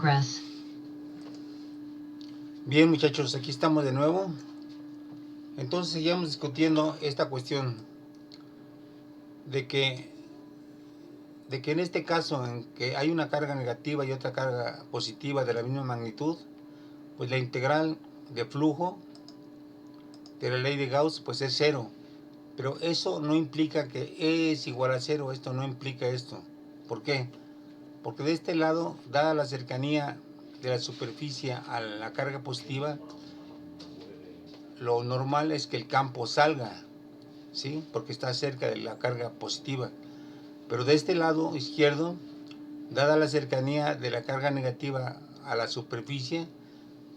progress. Bien, muchachos, aquí estamos de nuevo. Entonces seguimos discutiendo esta cuestión de que en este caso en que hay una carga negativa y otra carga positiva de la misma magnitud, pues la integral de flujo de la ley de Gauss pues es cero. Pero eso no implica que E es igual a cero, esto no implica esto. ¿Por qué? Porque de este lado, dada la cercanía de la superficie a la carga positiva, lo normal es que el campo salga, ¿sí? Porque está cerca de la carga positiva. Pero de este lado izquierdo, dada la cercanía de la carga negativa a la superficie,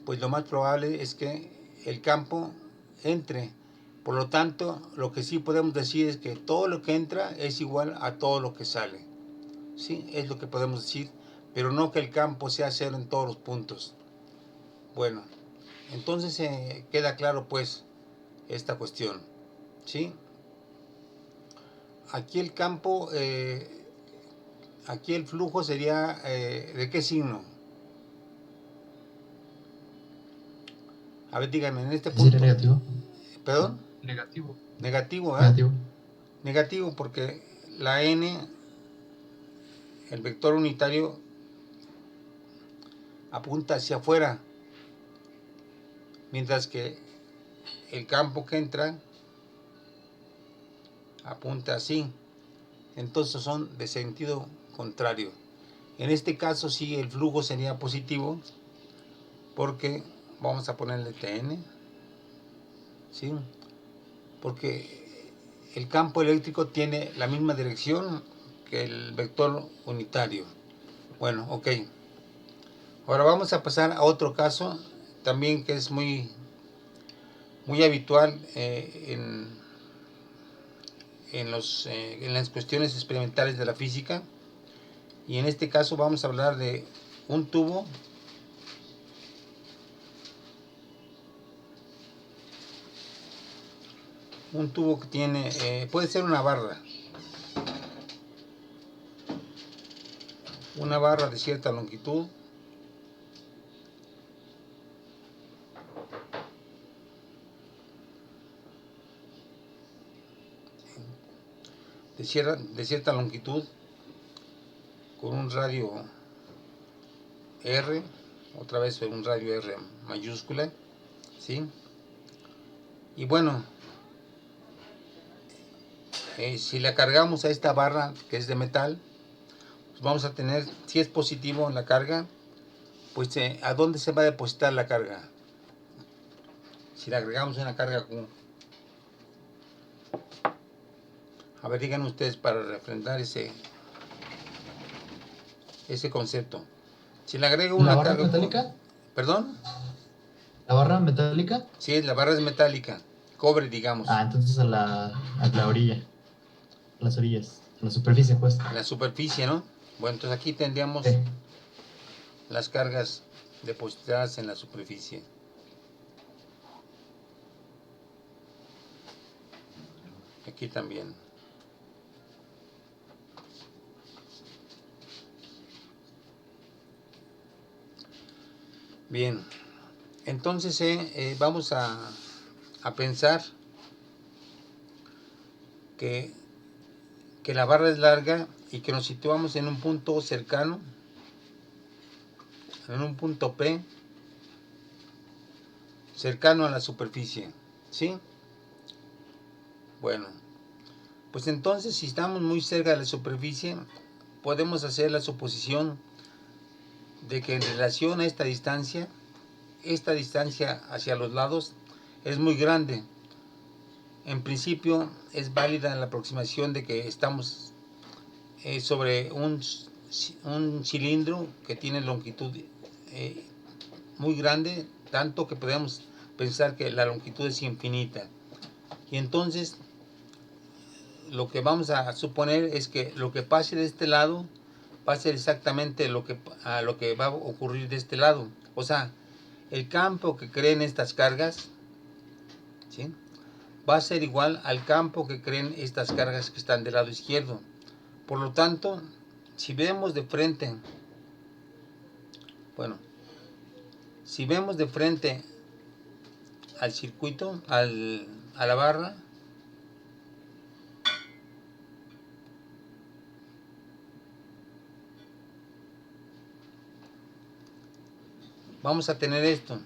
pues lo más probable es que el campo entre. Por lo tanto, lo que sí podemos decir es que todo lo que entra es igual a todo lo que sale. ¿Sí? Es lo que podemos decir, pero no que el campo sea cero en todos los puntos. Bueno, entonces queda claro pues esta cuestión. ¿Sí? Aquí el campo, aquí el flujo sería, ¿de qué signo? A ver, díganme, en este punto. ¿Sería negativo? ¿Perdón? Negativo. Negativo, ¿eh? Negativo. Negativo, porque la n, el vector unitario, apunta hacia afuera, mientras que el campo que entra apunta así. Entonces son de sentido contrario. En este caso sí el flujo sería positivo, porque vamos a ponerle Tn, ¿sí? Porque el campo eléctrico tiene la misma dirección que el vector unitario. Bueno, ok. Ahora vamos a pasar a otro caso, también que es muy habitual en las cuestiones experimentales de la física. Y en este caso vamos a hablar de un tubo que tiene, puede ser una barra de cierta longitud, de cierta longitud, con un radio R, otra vez un radio R mayúscula, ¿sí? Y bueno, si la cargamos a esta barra que es de metal, pues vamos a tener, si es positivo en la carga, pues ¿a dónde se va a depositar la carga? Si le agregamos una carga Q. A ver, digan ustedes para refrendar ese concepto. Si le agrego una ¿La barra carga metálica? Q, ¿perdón? ¿La barra metálica? Sí, la barra es metálica, cobre, digamos. Ah, entonces a la orilla. A las orillas. A la superficie, pues. En la superficie, ¿no? Bueno, entonces aquí tendríamos Sí. las cargas depositadas en la superficie. Aquí también. Bien, entonces vamos a pensar que la barra es larga y que nos situamos en un punto cercano, en un punto P, cercano a la superficie, ¿sí? Bueno, pues entonces si estamos muy cerca de la superficie, podemos hacer la suposición de que en relación a esta distancia hacia los lados es muy grande. En principio es válida la aproximación de que estamos sobre un cilindro que tiene longitud muy grande, tanto que podemos pensar que la longitud es infinita. Y entonces lo que vamos a suponer es que lo que pase de este lado va a ser exactamente lo que va a ocurrir de este lado. O sea, el campo que creen estas cargas, ¿sí?, va a ser igual al campo que creen estas cargas que están del lado izquierdo. Por lo tanto, si vemos de frente Bueno, si vemos de frente al circuito, a la barra, vamos a tener esto.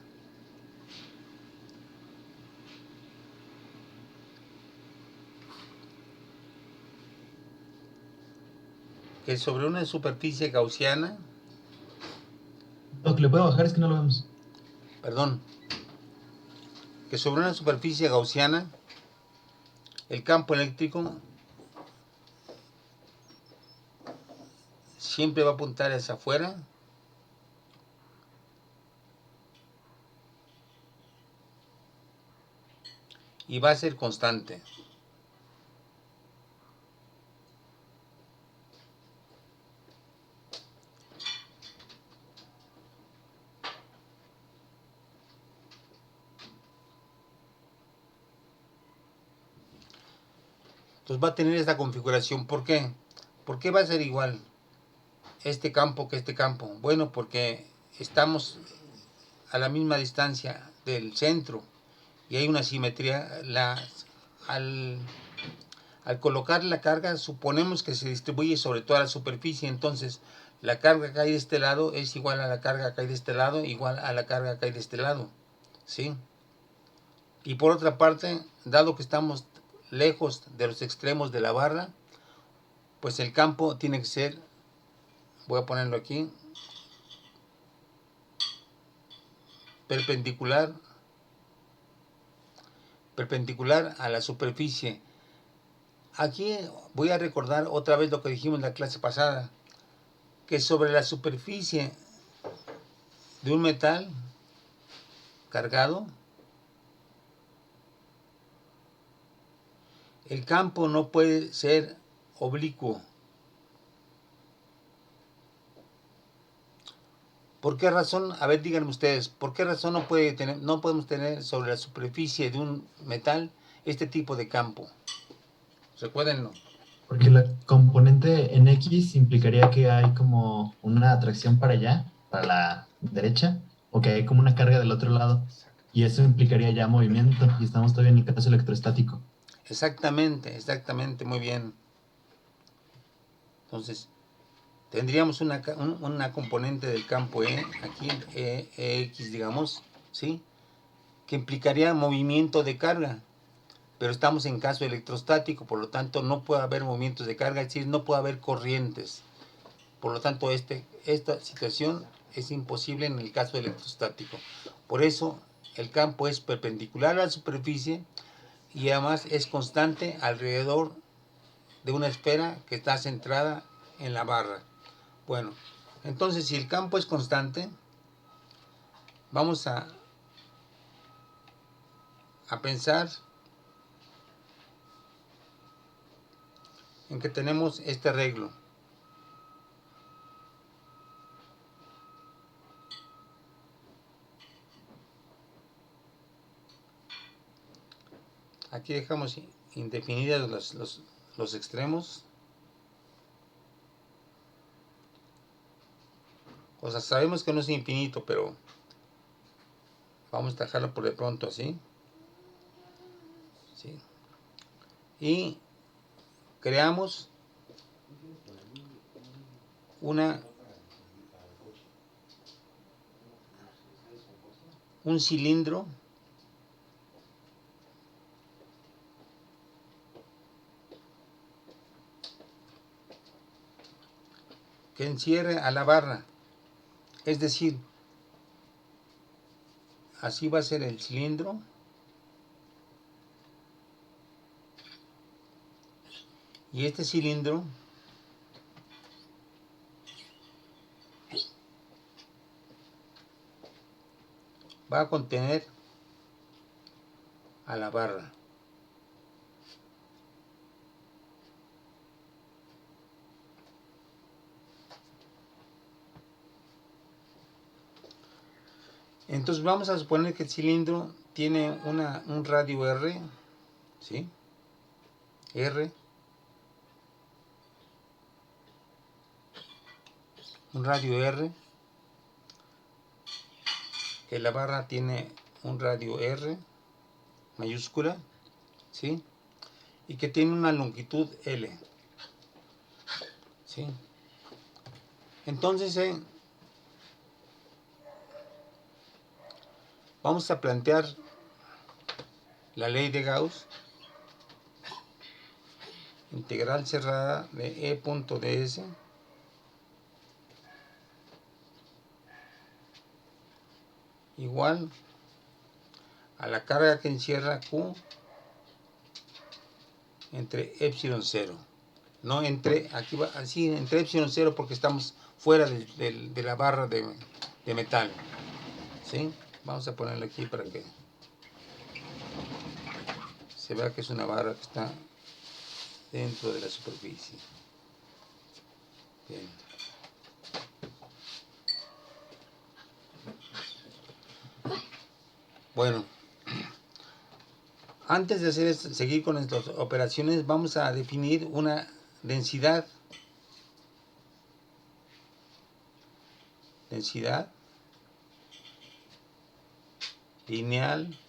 Que sobre una superficie gaussiana, Lo que le puedo bajar es que no lo vemos. perdón, que sobre una superficie gaussiana, el campo eléctrico siempre va a apuntar hacia afuera y va a ser constante. Entonces va a tener esta configuración. ¿Por qué? ¿Por qué va a ser igual este campo que este campo? Bueno, porque estamos a la misma distancia del centro y hay una simetría. Al colocar la carga, suponemos que se distribuye sobre toda la superficie, entonces la carga que hay de este lado es igual a la carga que hay de este lado, igual a la carga que hay de este lado, ¿sí? Y por otra parte, dado que estamos lejos de los extremos de la barra, pues el campo tiene que ser, voy a ponerlo aquí, perpendicular a la superficie. Aquí voy a recordar otra vez lo que dijimos en la clase pasada, que sobre la superficie de un metal cargado, el campo no puede ser oblicuo. ¿Por qué razón? A ver, díganme ustedes, ¿por qué razón no podemos tener sobre la superficie de un metal este tipo de campo? Recuérdenlo. Porque la componente en X implicaría que hay como una atracción para allá, para la derecha, o que hay como una carga del otro lado. Y eso implicaría ya movimiento, y estamos todavía en el caso electrostático. Exactamente, muy bien. Entonces, tendríamos una componente del campo E, aquí X, digamos, ¿sí? Que implicaría movimiento de carga. Pero estamos en caso electrostático, por lo tanto no puede haber movimientos de carga, es decir, no puede haber corrientes. Por lo tanto, esta situación es imposible en el caso electrostático. Por eso, el campo es perpendicular a la superficie y además es constante alrededor de una esfera que está centrada en la barra. Bueno, entonces si el campo es constante, vamos a pensar en que tenemos este arreglo. Aquí dejamos indefinidos los extremos. O sea, sabemos que no es infinito, pero vamos a dejarlo por de pronto así. ¿Sí? Y creamos un cilindro que encierre a la barra. Es decir, así va a ser el cilindro. Y este cilindro va a contener a la barra. Entonces vamos a suponer que el cilindro tiene un radio R, ¿sí? R, un radio R, que la barra tiene un radio R mayúscula, ¿sí? Y que tiene una longitud L, ¿sí? Entonces, vamos a plantear la ley de Gauss, integral cerrada de E.ds igual a la carga que encierra Q entre epsilon 0. No entre, aquí va así, entre epsilon 0 porque estamos fuera de la barra de metal. ¿Sí? Vamos a ponerlo aquí para que se vea que es una barra que está dentro de la superficie. Bien. Bueno, antes de seguir con estas operaciones, vamos a definir una densidad lineal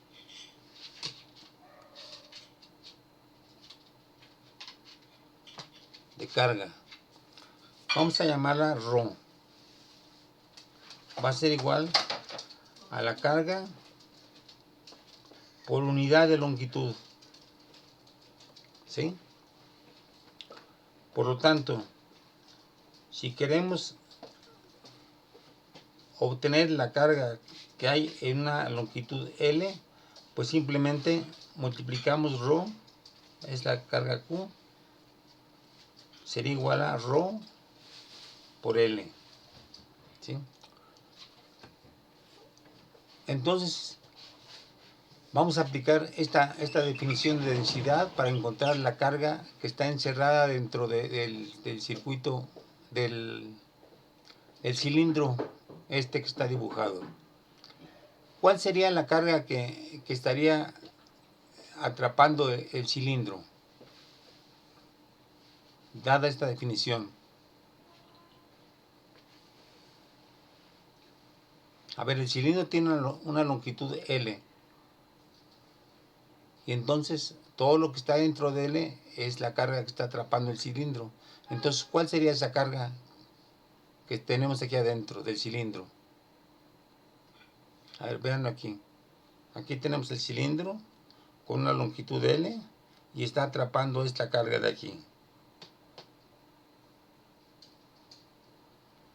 de carga. Vamos a llamarla ρ. Va a ser igual a la carga por unidad de longitud. ¿Sí? Por lo tanto, si queremos obtener la carga que hay en una longitud L, pues simplemente multiplicamos ρ, es la carga Q, sería igual a ρ por L. ¿Sí? Entonces, vamos a aplicar esta definición de densidad para encontrar la carga que está encerrada dentro del circuito del cilindro que está dibujado. ¿Cuál sería la carga que estaría atrapando el cilindro, dada esta definición? A ver, el cilindro tiene una longitud L, y entonces todo lo que está dentro de L es la carga que está atrapando el cilindro. Entonces, ¿cuál sería esa carga que tenemos aquí adentro del cilindro? A ver, veanlo aquí. Aquí tenemos el cilindro con una longitud L y está atrapando esta carga de aquí.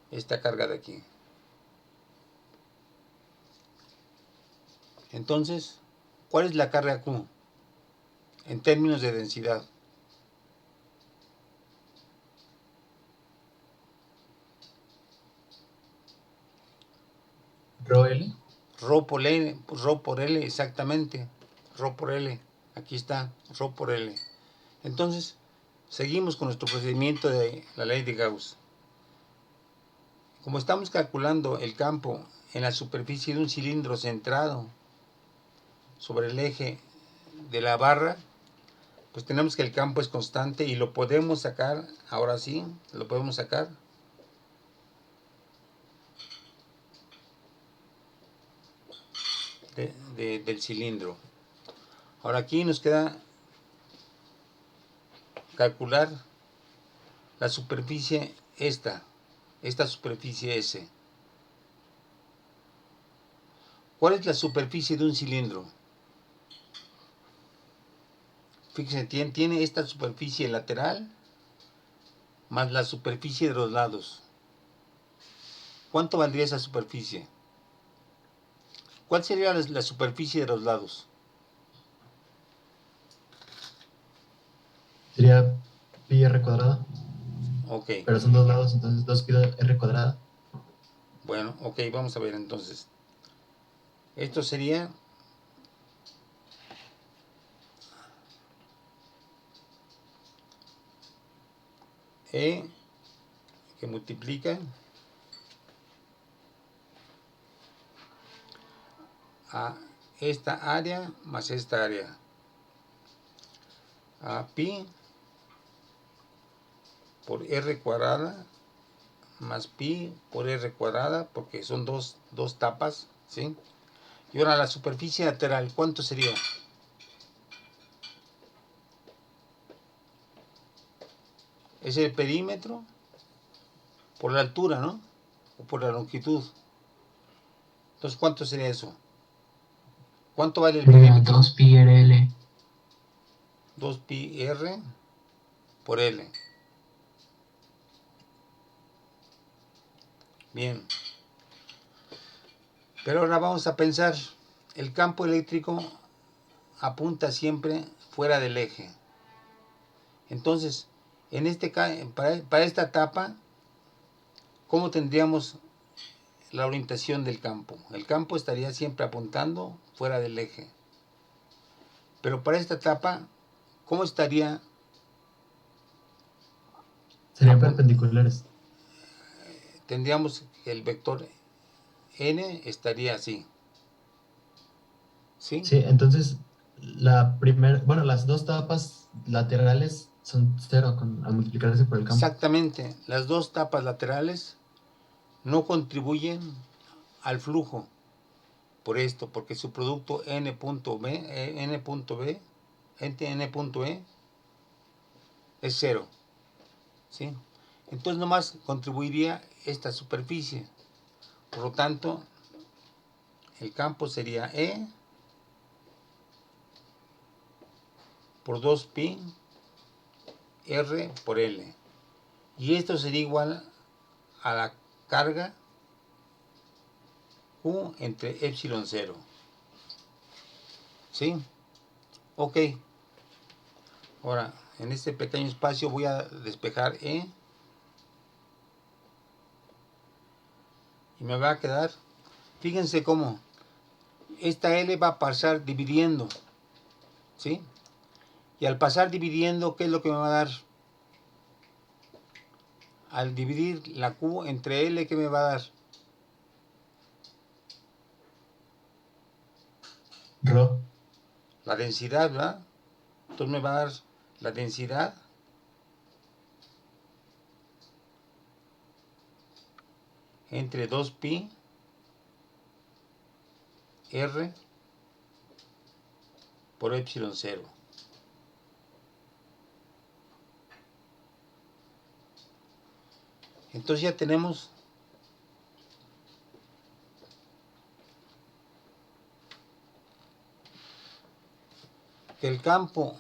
Esta carga de aquí. Entonces, ¿cuál es la carga Q en términos de densidad? ¿Rho L? Rho por L, exactamente. Rho por L. Aquí está, Rho por L. Entonces, seguimos con nuestro procedimiento de la ley de Gauss. Como estamos calculando el campo en la superficie de un cilindro centrado sobre el eje de la barra, pues tenemos que el campo es constante y lo podemos sacar, ahora sí, lo podemos sacar. Del cilindro. Ahora aquí nos queda calcular la superficie esta superficie S. ¿Cuál es la superficie de un cilindro? Fíjense, tiene esta superficie lateral más la superficie de los lados. ¿Cuánto valdría esa superficie? ¿Cuál sería la superficie de los lados? Sería pi r cuadrado. Ok. Pero son dos lados, entonces 2 pi r cuadrado. Bueno, ok, vamos a ver entonces. Esto sería E que multiplica a esta área más esta área, a pi por r cuadrada más pi por r cuadrada, porque son dos tapas, ¿sí? Y ahora la superficie lateral, ¿cuánto sería? Es el perímetro por la altura, ¿no? O por la longitud. Entonces, ¿cuánto sería eso? ¿Cuánto vale el Sería perímetro? 2 pi RL. 2 pi r por L. Bien. Pero ahora vamos a pensar, el campo eléctrico apunta siempre fuera del eje. Entonces, en para esta etapa, ¿cómo tendríamos la orientación del campo? El campo estaría siempre apuntando fuera del eje. Pero para esta etapa, ¿cómo estaría? Serían perpendiculares. Tendríamos el vector n estaría así. ¿Sí? Sí, entonces bueno, las dos tapas laterales son cero al multiplicarse por el campo. Exactamente. Las dos tapas laterales no contribuyen al flujo por esto, porque su producto n.b, n.e es cero. ¿Sí? Entonces nomás contribuiría esta superficie. Por lo tanto, el campo sería E por 2 pi R por L. Y esto sería igual a la carga Q entre epsilon 0. ¿Sí? Ok. Ahora, en este pequeño espacio voy a despejar E. Y me va a quedar, fíjense cómo, esta L va a pasar dividiendo. ¿Sí? Y al pasar dividiendo, ¿qué es lo que me va a dar? Al dividir la Q entre L, ¿qué me va a dar? Rho. La densidad, ¿verdad? Entonces me va a dar la densidad entre 2 pi R por epsilon 0. Entonces ya tenemos que el campo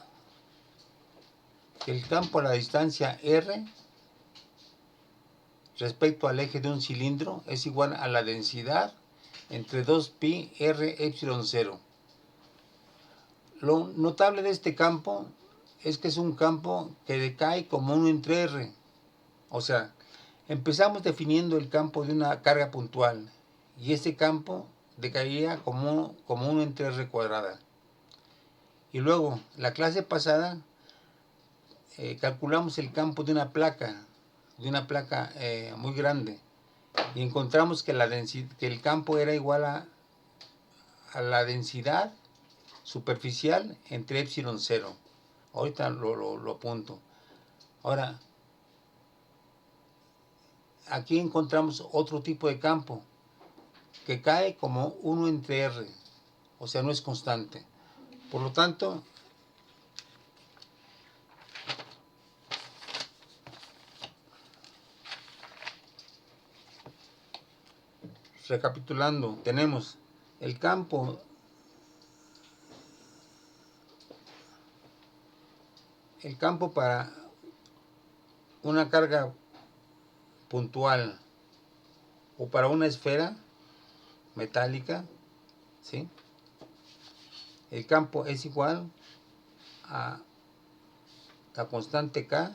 a la distancia R respecto al eje de un cilindro es igual a la densidad entre 2 pi R epsilon 0. Lo notable de este campo es que es un campo que decae como 1 entre R. O sea, empezamos definiendo el campo de una carga puntual y ese campo decaía como 1 entre R cuadrada. Y luego, la clase pasada, calculamos el campo de una placa muy grande y encontramos que el campo era igual a la densidad superficial entre epsilon 0. Ahorita lo apunto. Ahora, aquí encontramos otro tipo de campo que cae como 1 entre R, o sea, no es constante. Por lo tanto, recapitulando, tenemos el campo para una carga puntual o para una esfera metálica, ¿sí? El campo es igual a la constante K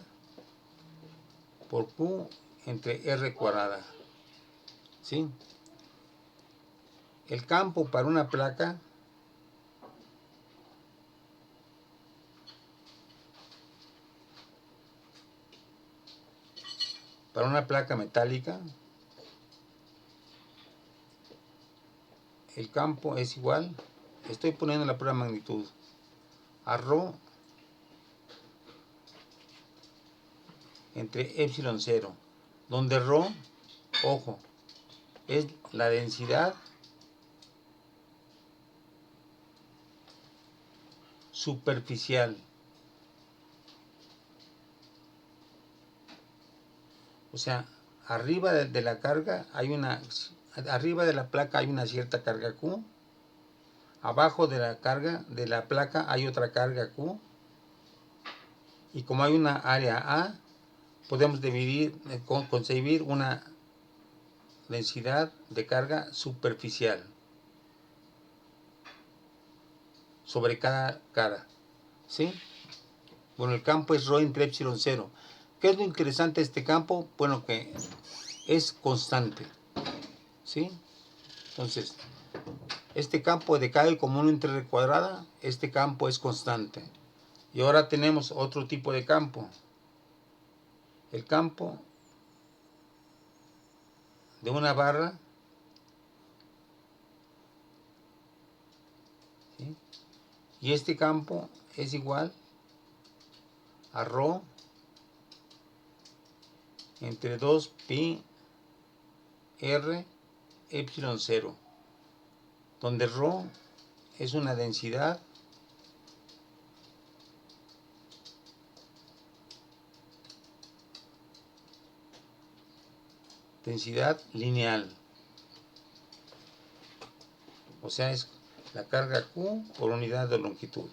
por Q entre R cuadrada, ¿sí? El campo para una placa metálica, el campo es igual, estoy poniendo la pura magnitud, a Rho entre epsilon 0, donde Rho, ojo, es la densidad superficial. O sea, arriba de la carga hay arriba de la placa hay una cierta carga Q. Abajo de la carga de la placa hay otra carga Q. Y como hay una área A, podemos concebir una densidad de carga superficial sobre cada cara. ¿Sí? Bueno, el campo es ρ entre epsilon 0. ¿Qué es lo interesante de este campo? Bueno, que es constante. ¿Sí? Entonces, este campo de K como 1 entre R cuadrada, este campo es constante. Y ahora tenemos otro tipo de campo. El campo de una barra, ¿sí? Y este campo es igual a ρ entre 2 pi r epsilon 0, donde ρ es una densidad lineal. O sea, es la carga Q por unidad de longitud.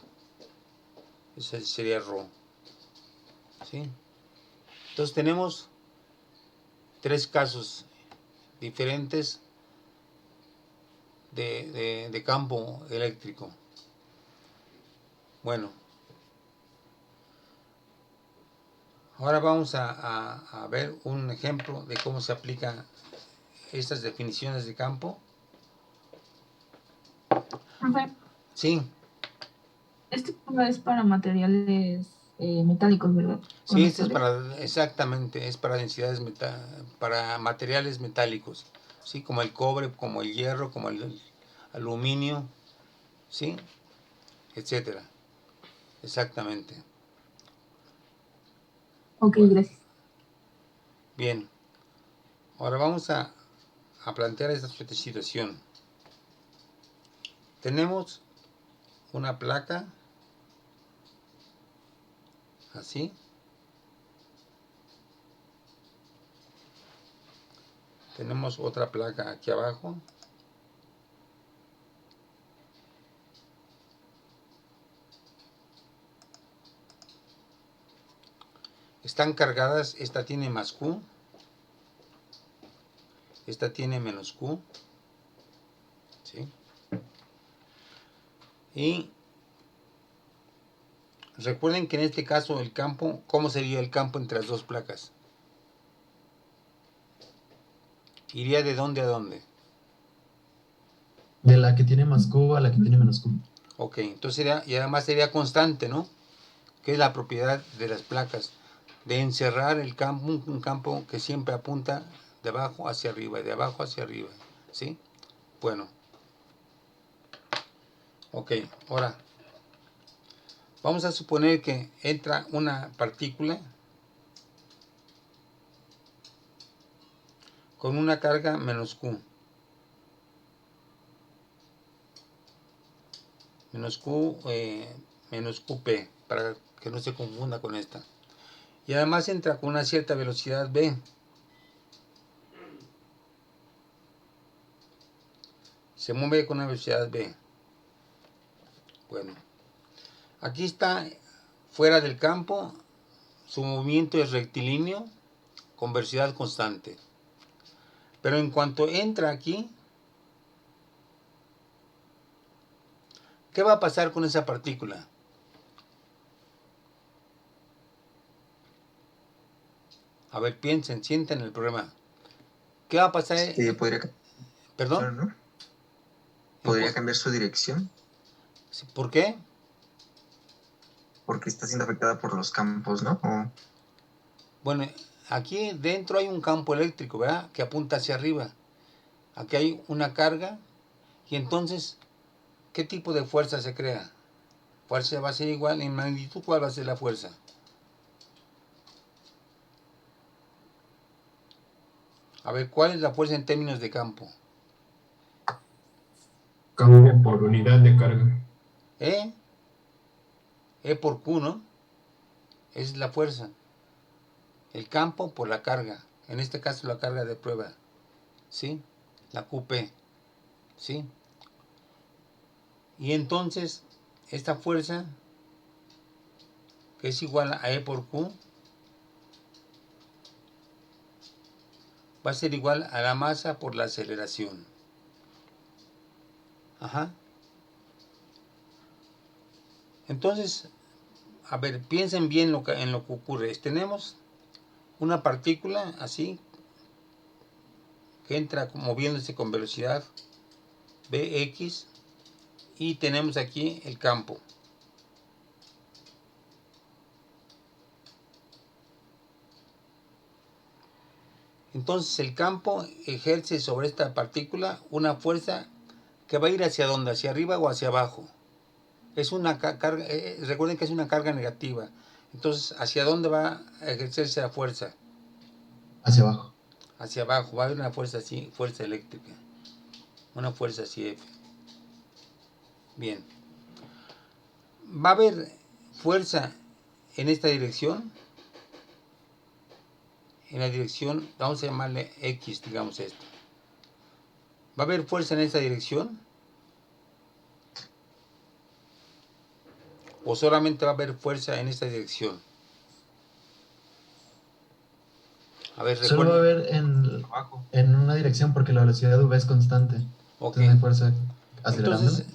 Ese sería ρ. ¿Sí? Entonces tenemos tres casos diferentes de campo eléctrico. Bueno, ahora vamos a ver un ejemplo de cómo se aplican estas definiciones de campo. Profe, Sí, este tema es para materiales metálicos, ¿verdad? sí, este es Conectores. exactamente, es para densidades para materiales metálicos, sí, como el cobre, como el hierro, como el aluminio, sí, etcétera. Exactamente. Ok, Bueno, gracias. bien. Ahora vamos a plantear esta situación. Tenemos una placa así. Tenemos otra placa aquí abajo. Están cargadas, esta tiene más Q, esta tiene menos Q, ¿sí? Y recuerden que en este caso el campo, ¿cómo sería el campo entre las dos placas? ¿Iría de dónde a dónde? De la que tiene más Q a la que tiene menos Q. Ok, entonces sería, y además sería constante, ¿no? Que es la propiedad de las placas, de encerrar el campo, un campo que siempre apunta de abajo hacia arriba y de abajo hacia arriba, ¿sí? Bueno, ok, ahora vamos a suponer que entra una partícula con una carga menos Q. Menos Q, menos QP, para que no se confunda con esta. Y además entra con una cierta velocidad V. Se mueve con una velocidad V. Bueno, aquí está fuera del campo, su movimiento es rectilíneo con velocidad constante. Pero en cuanto entra aquí, ¿qué va a pasar con esa partícula? A ver, piensen, sienten el problema. ¿Qué va a pasar? Podría cambiar, ¿Perdón? ¿no? ¿Podría cambiar su dirección? ¿Por qué? Porque está siendo afectada por los campos, ¿no? Bueno, aquí dentro hay un campo eléctrico, ¿verdad? Que apunta hacia arriba. Aquí hay una carga y entonces, ¿qué tipo de fuerza se crea? Fuerza va a ser igual en magnitud. ¿Cuál va a ser la fuerza? A ver, ¿cuál es la fuerza en términos de campo? Campo por unidad de carga. ¿Eh? E por Q, ¿no? Es la fuerza. El campo por la carga. En este caso la carga de prueba. ¿Sí? La QP. ¿Sí? Y entonces, esta fuerza, que es igual a E por Q, va a ser igual a la masa por la aceleración. Ajá. Entonces, a ver, piensen bien en lo que ocurre. Tenemos una partícula así, que entra moviéndose con velocidad Bx, y tenemos aquí el campo. Entonces el campo ejerce sobre esta partícula una fuerza que va a ir hacia dónde, hacia arriba o hacia abajo. Es una carga, recuerden que es una carga negativa. Entonces, ¿hacia dónde va a ejercerse la fuerza? Hacia abajo. Hacia abajo, va a haber una fuerza así, fuerza eléctrica. Una fuerza así F. Bien. Va a haber fuerza en esta dirección. En la dirección, vamos a llamarle X, digamos esto. ¿Va a haber fuerza en esta dirección? ¿O solamente va a haber fuerza en esta dirección? A ver, Solo va a recuerden. haber en una dirección porque la velocidad v es constante. Ok. Entonces no hay fuerza acelerándola. Entonces,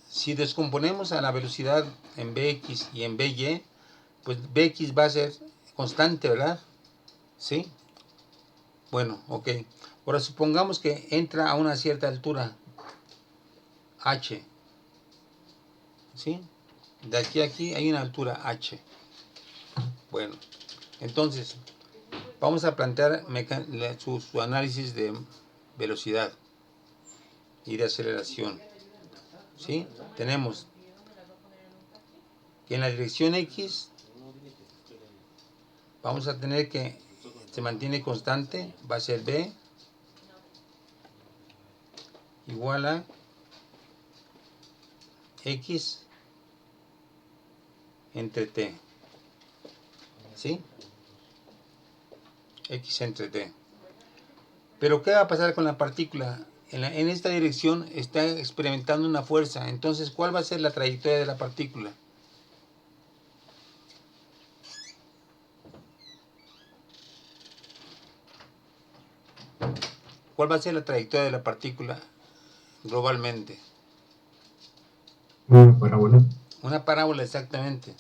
si descomponemos a la velocidad en Bx y en By, pues Bx va a ser constante, ¿verdad? ¿Sí? Bueno, ok. Ahora supongamos que entra a una cierta altura, h. ¿Sí? De aquí a aquí hay una altura h. Bueno, entonces, vamos a plantear su análisis de velocidad y de aceleración. ¿Sí? Tenemos que en la dirección X vamos a tener que se mantiene constante, va a ser B igual a X entre T. ¿Sí? X entre T. Pero ¿qué va a pasar con la partícula? En esta dirección está experimentando una fuerza. Entonces, ¿cuál va a ser la trayectoria de la partícula? ¿Cuál va a ser la trayectoria de la partícula globalmente? Una parábola. Una parábola, exactamente.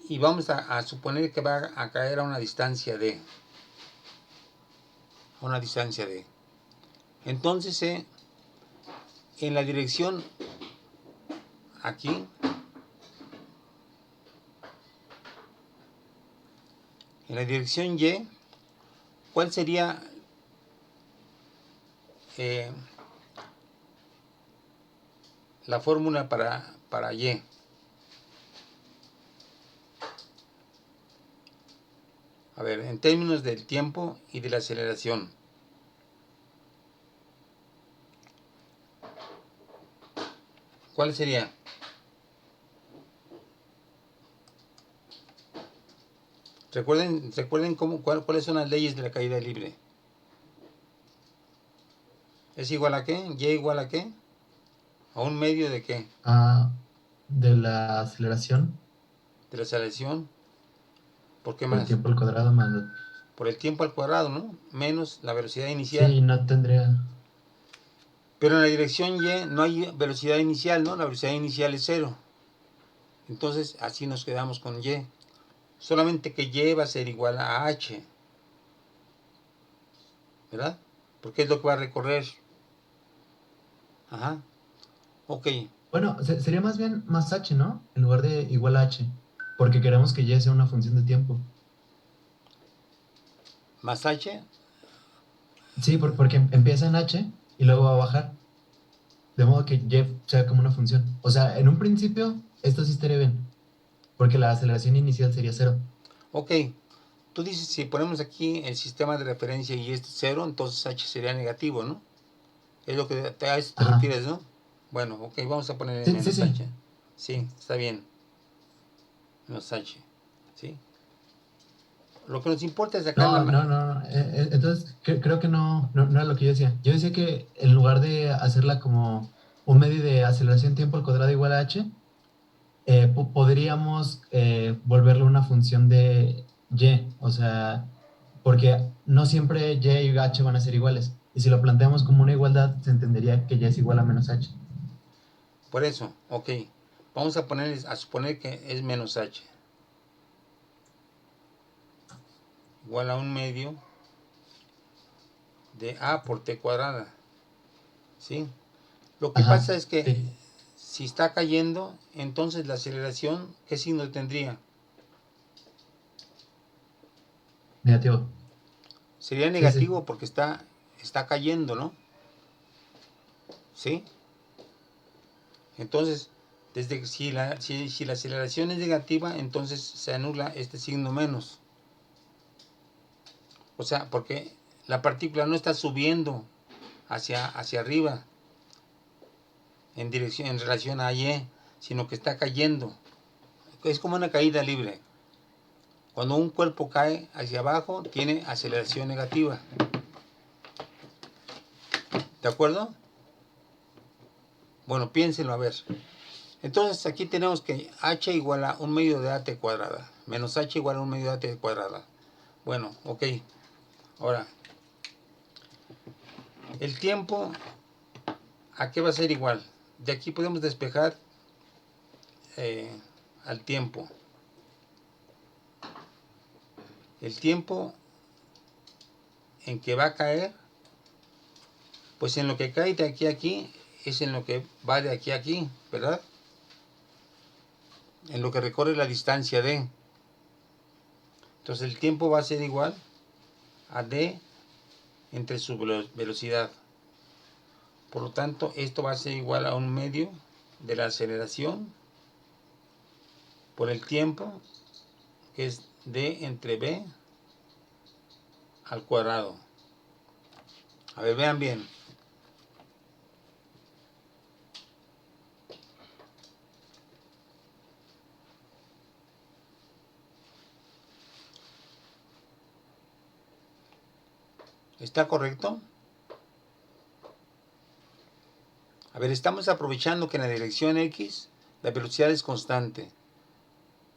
Y vamos a suponer que va a caer a una distancia D. A una distancia D. Entonces, en la dirección aquí, en la dirección Y, ¿cuál sería la fórmula para Y? A ver, en términos del tiempo y de la aceleración. ¿Cuál sería? Recuerden cuáles son las leyes de la caída libre. ¿Es igual a qué? ¿Y igual a qué? ¿A un medio de qué? De la aceleración. De la aceleración. ¿Por qué Por el más? tiempo al cuadrado más. Por el tiempo al cuadrado, ¿no? Menos la velocidad inicial. Sí, no tendría. Pero en la dirección Y no hay velocidad inicial, ¿no? La velocidad inicial es 0. Entonces, así nos quedamos con Y. Solamente que Y va a ser igual a H. ¿Verdad? Porque es lo que va a recorrer. Ajá. Ok. Bueno, sería más bien más h, ¿no? En lugar de igual a h. Porque queremos que y sea una función de tiempo. Más H. Sí, porque empieza en h y luego va a bajar. De modo que y sea como una función. O sea, en un principio, esto sí estaría bien. Porque la aceleración inicial sería 0. Ok. Tú dices, si ponemos aquí el sistema de referencia y este 0, entonces H sería negativo, ¿no? Es lo que a eso te Ajá. refieres, ¿no? Bueno, ok, vamos a poner Sí, menos sí. h. Sí, está bien. Menos h. ¿Sí? Lo que nos importa es sacar No, no, no. Entonces, creo que no era lo que yo decía. Yo decía que en lugar de hacerla como un medio de aceleración tiempo al cuadrado igual a h, podríamos volverlo una función de y. O sea, porque no siempre y y h van a ser iguales. Y si lo planteamos como una igualdad, se entendería que y es igual a menos h. Por eso, ok. Vamos a suponer que es menos h. Igual a un medio de a por t cuadrada. ¿Sí? Lo que Ajá, pasa es que sí, si está cayendo, entonces la aceleración, ¿qué signo tendría? negativo. Sería Sí, sí. negativo porque está cayendo, ¿no? ¿Sí? Entonces, desde que si la aceleración es negativa, entonces se anula este signo menos. O sea, porque la partícula no está subiendo hacia arriba en relación a y, sino que está cayendo. Es como una caída libre. Cuando un cuerpo cae hacia abajo, tiene aceleración negativa. ¿De acuerdo? Bueno, piénsenlo a ver. Entonces aquí tenemos que h igual a un medio de at cuadrada, menos h igual a un medio de at cuadrada. Bueno, ok. Ahora, el tiempo, ¿a qué va a ser igual? De aquí podemos despejar al tiempo. El tiempo en que va a caer, pues en lo que cae de aquí a aquí, es en lo que va de aquí a aquí, ¿verdad? En lo que recorre la distancia d. Entonces el tiempo va a ser igual a d entre su velocidad. Por lo tanto, esto va a ser igual a un medio de la aceleración por el tiempo, que es d entre b al cuadrado. A ver, vean bien. ¿Está correcto? A ver, estamos aprovechando que en la dirección X la velocidad es constante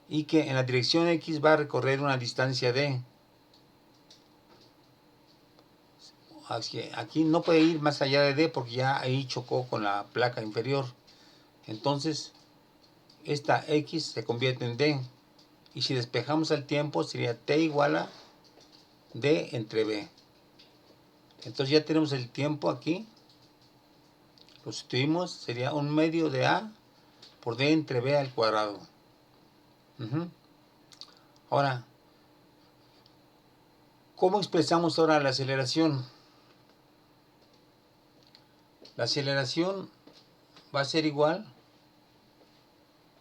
y que en la dirección X va a recorrer una distancia d. Aquí no puede ir más allá de d porque ya ahí chocó con la placa inferior. Entonces, esta X se convierte en d. Y si despejamos el tiempo, sería t igual a d entre b. Entonces ya tenemos el tiempo aquí. Lo sustituimos, sería un medio de a por d entre b al cuadrado. Ahora, ¿cómo expresamos ahora la aceleración? La aceleración va a ser igual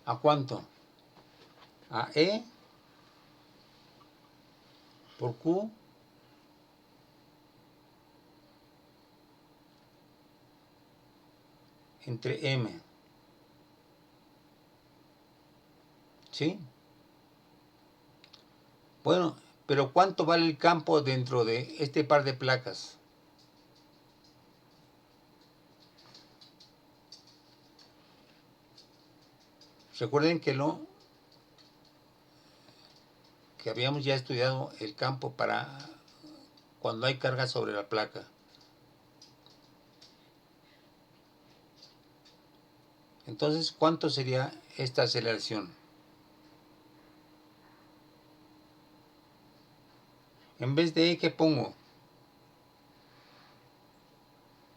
¿a cuánto? A E por Q entre M. ¿Sí? Bueno, pero ¿cuánto vale el campo dentro de este par de placas? Recuerden que habíamos ya estudiado el campo para cuando hay carga sobre la placa. Entonces, ¿cuánto sería esta aceleración? En vez de E, ¿qué pongo?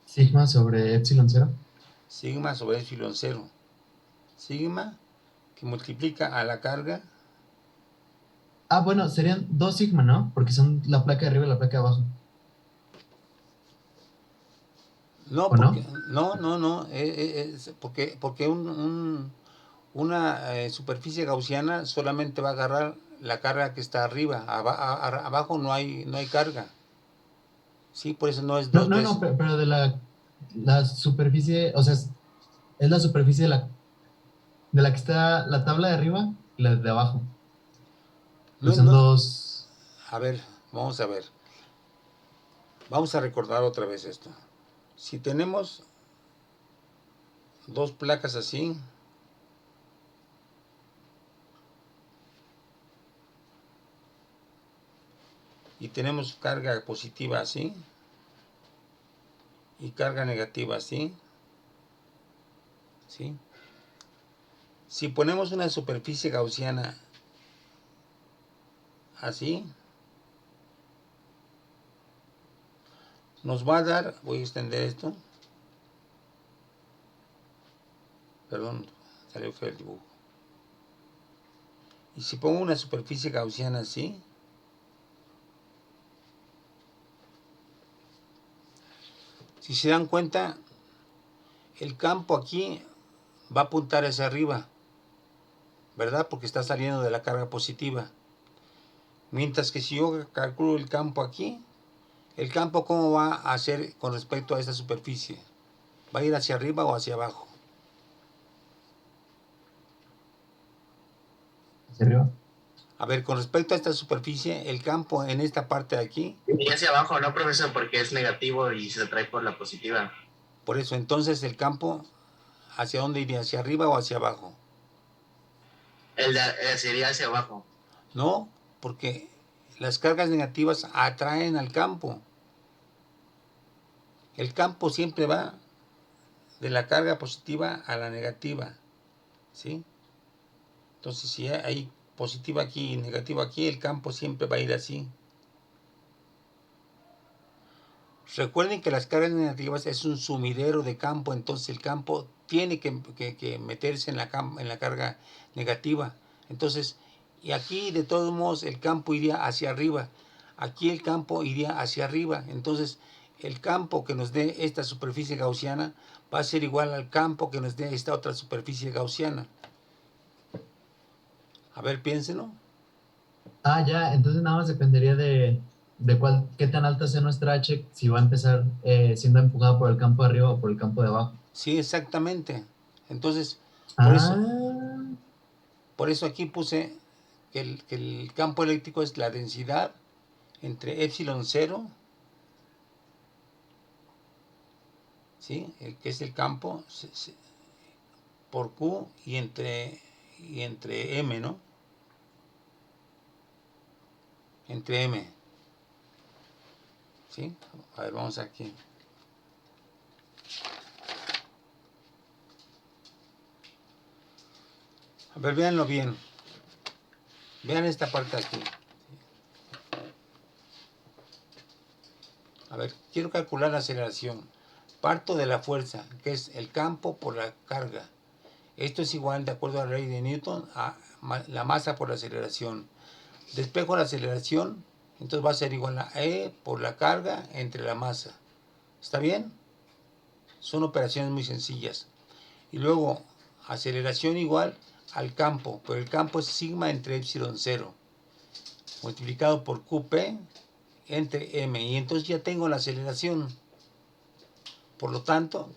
Sigma sobre epsilon cero. Sigma sobre epsilon 0. Sigma que multiplica a la carga. Ah, bueno, serían 2 sigma, ¿no? Porque son la placa de arriba y la placa de abajo. No, ¿O porque no? no, porque una superficie gaussiana solamente va a agarrar la carga que está arriba. Abajo no hay carga. Sí, por eso no es No, dos no, no, veces. pero de la. la superficie, o sea, es la superficie de la que está la tabla de arriba y la de abajo. No, Pues son no, dos. a ver, vamos a ver. Vamos a recordar otra vez esto. Si tenemos dos placas así, y tenemos carga positiva así, y carga negativa así, ¿sí? Si ponemos una superficie gaussiana así, nos va a dar, voy a extender esto, perdón, salió feo el dibujo. Y si pongo una superficie gaussiana así, si se dan cuenta, el campo aquí va a apuntar hacia arriba, ¿verdad? Porque está saliendo de la carga positiva. Mientras que si yo calculo el campo aquí, el campo ¿cómo va a ser con respecto a esta superficie? ¿Va a ir hacia arriba o hacia abajo? ¿Hacia arriba? A ver, con respecto a esta superficie, el campo en esta parte de aquí, Y hacia abajo, ¿no, profesor? Porque es negativo y se atrae por la positiva. por eso entonces el campo, ¿hacia dónde iría? ¿Hacia arriba o hacia abajo? Sería hacia abajo. No, porque las cargas negativas atraen al campo. El campo siempre va de la carga positiva a la negativa, ¿sí? Entonces, si hay positiva aquí y negativa aquí, el campo siempre va a ir así. Recuerden que las cargas negativas es un sumidero de campo, entonces el campo tiene que meterse en la carga negativa. Entonces, y aquí de todos modos el campo iría hacia arriba. Aquí el campo iría hacia arriba. Entonces, el campo que nos dé esta superficie gaussiana va a ser igual al campo que nos dé esta otra superficie gaussiana. A ver, piénsenlo. Ah, ya, entonces nada más dependería de qué tan alta sea nuestra H, si va a empezar siendo empujada por el campo de arriba o por el campo de abajo. Sí, exactamente. Entonces, por eso, Ah, por eso aquí puse que el campo eléctrico es la densidad entre epsilon 0, ¿sí? Que es el campo, por Q y entre M, ¿no? Entre M, ¿sí? A ver, vamos aquí. A ver, véanlo bien. Vean esta parte aquí. A ver, quiero calcular la aceleración. Parto de la fuerza, que es el campo por la carga. Esto es igual, de acuerdo a la ley de Newton, a la masa por la aceleración. Despejo la aceleración, entonces va a ser igual a E por la carga entre la masa. ¿Está bien? Son operaciones muy sencillas. Y luego, aceleración igual al campo, pero el campo es sigma entre epsilon 0, multiplicado por QP entre M. Y entonces ya tengo la aceleración. Por lo tanto,